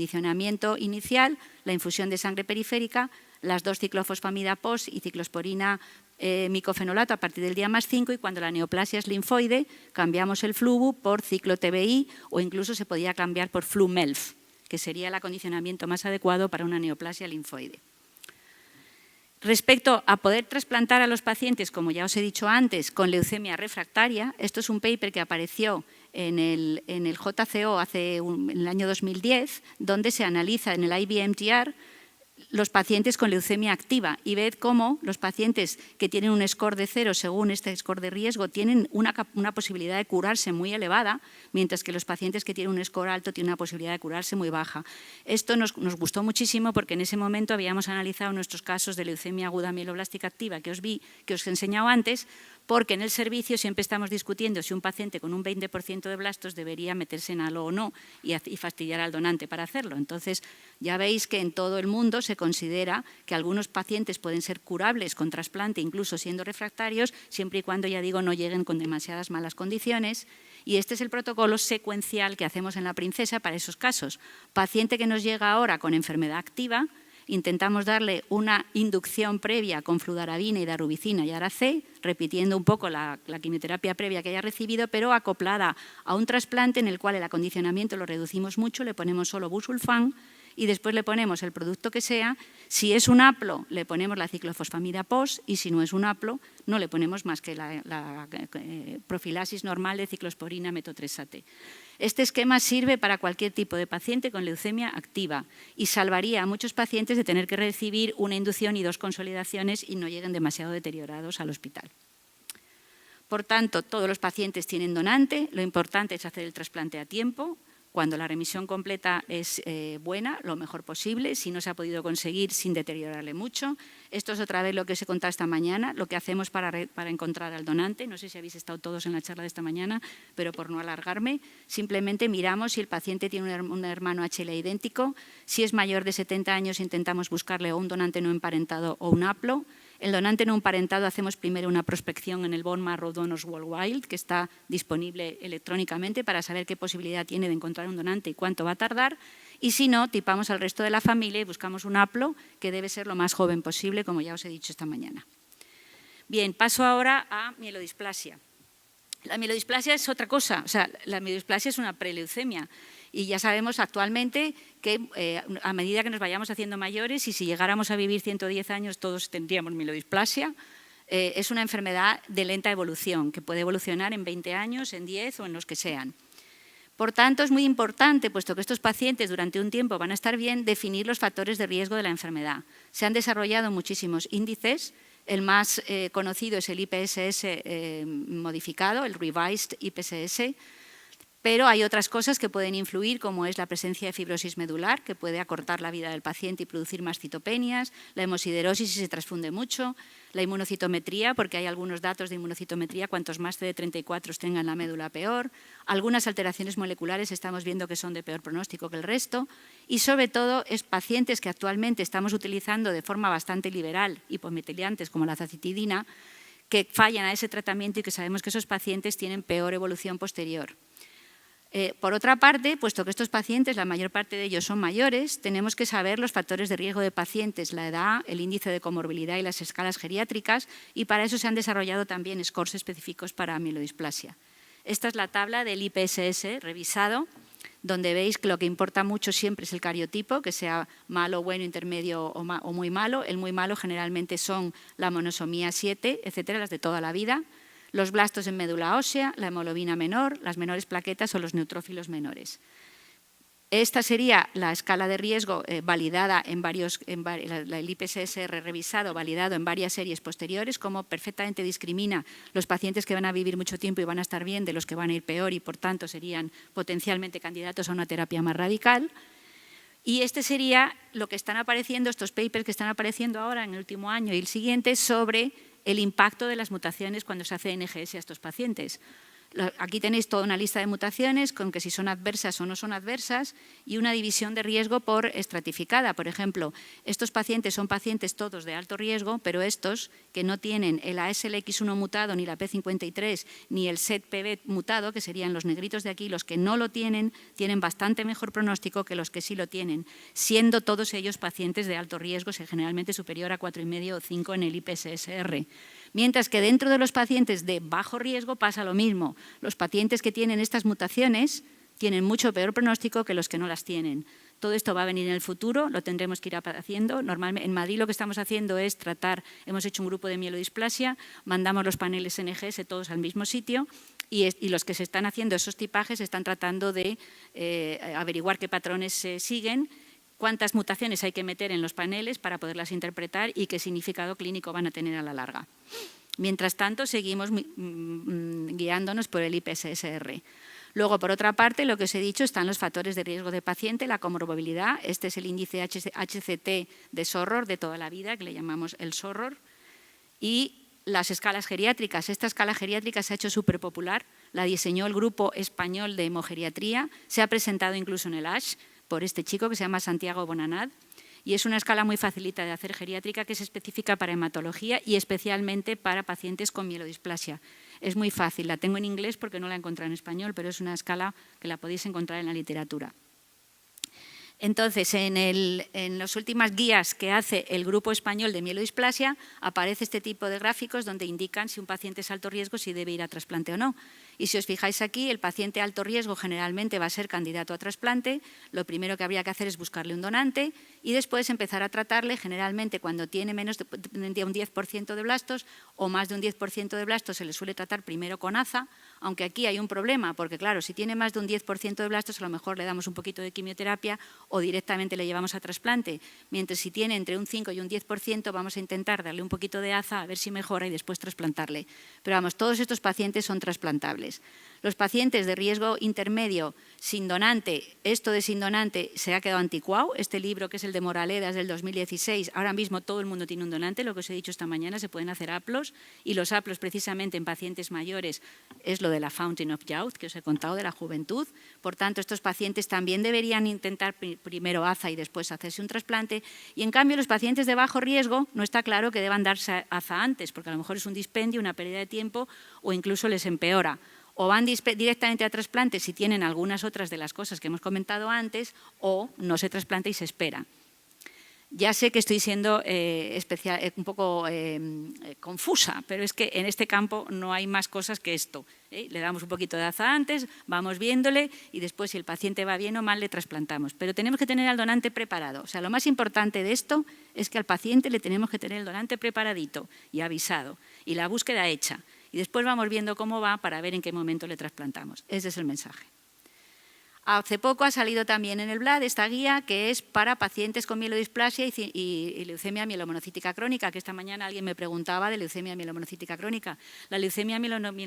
condicionamiento inicial, la infusión de sangre periférica, las 2 ciclofosfamida POS y ciclosporina micofenolato a partir del día +5, y cuando la neoplasia es linfoide cambiamos el fluvu por ciclo-TBI o incluso se podía cambiar por flu-MELF, que sería el acondicionamiento más adecuado para una neoplasia linfoide. Respecto a poder trasplantar a los pacientes, como ya os he dicho antes, con leucemia refractaria, esto es un paper que apareció en el JCO en el año 2010, donde se analiza en el IBMTR los pacientes con leucemia activa y ved cómo los pacientes que tienen un score de 0 según este score de riesgo tienen una posibilidad de curarse muy elevada, mientras que los pacientes que tienen un score alto tienen una posibilidad de curarse muy baja. Esto nos gustó muchísimo porque en ese momento habíamos analizado nuestros casos de leucemia aguda mieloblástica activa que os he enseñado antes, porque en el servicio siempre estamos discutiendo si un paciente con un 20% de blastos debería meterse en halo o no y fastidiar al donante para hacerlo. Entonces, ya veis que en todo el mundo se considera que algunos pacientes pueden ser curables con trasplante, incluso siendo refractarios, siempre y cuando, ya digo, no lleguen con demasiadas malas condiciones. Y este es el protocolo secuencial que hacemos en la Princesa para esos casos. Paciente que nos llega ahora con enfermedad activa, intentamos darle una inducción previa con fludarabina y darubicina y Ara-C, repitiendo un poco la quimioterapia previa que haya recibido, pero acoplada a un trasplante en el cual el acondicionamiento lo reducimos mucho, le ponemos solo busulfán y después le ponemos el producto que sea. Si es un haplo, le ponemos la ciclofosfamida POS, y si no es un haplo, no le ponemos más que la profilaxis normal de ciclosporina metotrexate. Este esquema sirve para cualquier tipo de paciente con leucemia activa y salvaría a muchos pacientes de tener que recibir una inducción y 2 consolidaciones y no lleguen demasiado deteriorados al hospital. Por tanto, todos los pacientes tienen donante, lo importante es hacer el trasplante a tiempo. Cuando la remisión completa es buena, lo mejor posible, si no se ha podido conseguir sin deteriorarle mucho. Esto es otra vez lo que os he contado esta mañana, lo que hacemos para encontrar al donante. No sé si habéis estado todos en la charla de esta mañana, pero por no alargarme, simplemente miramos si el paciente tiene un hermano HLA idéntico. Si es mayor de 70 años, intentamos buscarle o un donante no emparentado o un haplo. El donante no emparentado hacemos primero una prospección en el Bone Marrow Donors Worldwide, que está disponible electrónicamente para saber qué posibilidad tiene de encontrar un donante y cuánto va a tardar. Y si no, tipamos al resto de la familia y buscamos un haplo que debe ser lo más joven posible, como ya os he dicho esta mañana. Bien, paso ahora a mielodisplasia. La mielodisplasia es otra cosa, o sea, la mielodisplasia es una preleucemia. Y ya sabemos actualmente que a medida que nos vayamos haciendo mayores, y si llegáramos a vivir 110 años todos tendríamos mielodisplasia, es una enfermedad de lenta evolución, que puede evolucionar en 20 años, en 10 o en los que sean. Por tanto, es muy importante, puesto que estos pacientes durante un tiempo van a estar bien, definir los factores de riesgo de la enfermedad. Se han desarrollado muchísimos índices. El más conocido es el IPSS modificado, el Revised IPSS, pero hay otras cosas que pueden influir, como es la presencia de fibrosis medular, que puede acortar la vida del paciente y producir más citopenias, la hemosiderosis si se transfunde mucho, la inmunocitometría, porque hay algunos datos de inmunocitometría, cuantos más CD34 tengan la médula peor, algunas alteraciones moleculares estamos viendo que son de peor pronóstico que el resto, y sobre todo es pacientes que actualmente estamos utilizando de forma bastante liberal hipometiliantes como la azacitidina, que fallan a ese tratamiento y que sabemos que esos pacientes tienen peor evolución posterior. Por otra parte, puesto que estos pacientes, la mayor parte de ellos son mayores, tenemos que saber los factores de riesgo de pacientes, la edad, el índice de comorbilidad y las escalas geriátricas, y para eso se han desarrollado también scores específicos para mielodisplasia. Esta es la tabla del IPSS revisado, donde veis que lo que importa mucho siempre es el cariotipo, que sea malo, bueno, intermedio o muy malo. El muy malo generalmente son la monosomía 7, etcétera, las de toda la vida. Los blastos en médula ósea, la hemoglobina menor, las menores plaquetas o los neutrófilos menores. Esta sería la escala de riesgo validada el IPSS revisado, validado en varias series posteriores, como perfectamente discrimina los pacientes que van a vivir mucho tiempo y van a estar bien de los que van a ir peor y por tanto serían potencialmente candidatos a una terapia más radical. Y este sería lo que están apareciendo, estos papers que están apareciendo ahora en el último año y el siguiente sobre el impacto de las mutaciones cuando se hace NGS a estos pacientes. Aquí tenéis toda una lista de mutaciones con que si son adversas o no son adversas y una división de riesgo por estratificada. Por ejemplo, estos pacientes son pacientes todos de alto riesgo, pero estos que no tienen el ASLX1 mutado, ni la P53, ni el SETPB mutado, que serían los negritos de aquí, los que no lo tienen, tienen bastante mejor pronóstico que los que sí lo tienen, siendo todos ellos pacientes de alto riesgo, generalmente superior a 4,5 o 5 en el IPSS-R. Mientras que dentro de los pacientes de bajo riesgo pasa lo mismo. Los pacientes que tienen estas mutaciones tienen mucho peor pronóstico que los que no las tienen. Todo esto va a venir en el futuro, lo tendremos que ir haciendo. Normalmente en Madrid lo que estamos haciendo es tratar, hemos hecho un grupo de mielodisplasia, mandamos los paneles NGS todos al mismo sitio y los que se están haciendo esos tipajes están tratando de averiguar qué patrones se siguen, cuántas mutaciones hay que meter en los paneles para poderlas interpretar y qué significado clínico van a tener a la larga. Mientras tanto, seguimos guiándonos por el IPSS-R. Luego, por otra parte, lo que os he dicho, están los factores de riesgo de paciente, la comorbilidad. Este es el índice HCT de SORROR de toda la vida, que le llamamos el SORROR. Y las escalas geriátricas. Esta escala geriátrica se ha hecho súper popular. La diseñó el Grupo Español de Hemogeriatría. Se ha presentado incluso en el ASH por este chico que se llama Santiago Bonanat, y es una escala muy facilita de hacer geriátrica que es específica para hematología y especialmente para pacientes con mielodisplasia. Es muy fácil, la tengo en inglés porque no la he encontrado en español, pero es una escala que la podéis encontrar en la literatura. Entonces, en las últimas guías que hace el Grupo Español de Mielodisplasia, aparece este tipo de gráficos donde indican si un paciente es alto riesgo, si debe ir a trasplante o no. Y si os fijáis aquí, el paciente alto riesgo generalmente va a ser candidato a trasplante. Lo primero que habría que hacer es buscarle un donante y después empezar a tratarle. Generalmente, cuando tiene menos de un 10% de blastos o más de un 10% de blastos, se le suele tratar primero con AZA, aunque aquí hay un problema, porque claro, si tiene más de un 10% de blastos, a lo mejor le damos un poquito de quimioterapia o directamente le llevamos a trasplante, mientras si tiene entre un 5 y un 10% vamos a intentar darle un poquito de AZA a ver si mejora y después trasplantarle. Pero vamos, todos estos pacientes son trasplantables. Los pacientes de riesgo intermedio sin donante, esto de sin donante se ha quedado anticuado. Este libro, que es el de Moraledas del 2016, ahora mismo todo el mundo tiene un donante, lo que os he dicho esta mañana, se pueden hacer haplos y los haplos precisamente en pacientes mayores es lo de la Fountain of Youth, que os he contado, de la juventud. Por tanto, estos pacientes también deberían intentar primero AZA y después hacerse un trasplante. Y en cambio, los pacientes de bajo riesgo no está claro que deban darse AZA antes, porque a lo mejor es un dispendio, una pérdida de tiempo o incluso les empeora. O van directamente a trasplante si tienen algunas otras de las cosas que hemos comentado antes, o no se trasplanta y se espera. Ya sé que estoy siendo un poco confusa, pero es que en este campo no hay más cosas que esto. Le damos un poquito de AZA antes, vamos viéndole y después si el paciente va bien o mal le trasplantamos. Pero tenemos que tener al donante preparado. O sea, lo más importante de esto es que al paciente le tenemos que tener el donante preparadito y avisado y la búsqueda hecha. Y después vamos viendo cómo va para ver en qué momento le trasplantamos. Ese es el mensaje. Hace poco ha salido también en el BLAD esta guía que es para pacientes con mielodisplasia y leucemia mielomonocítica crónica, que esta mañana alguien me preguntaba de leucemia mielomonocítica crónica. La leucemia mielomonocítica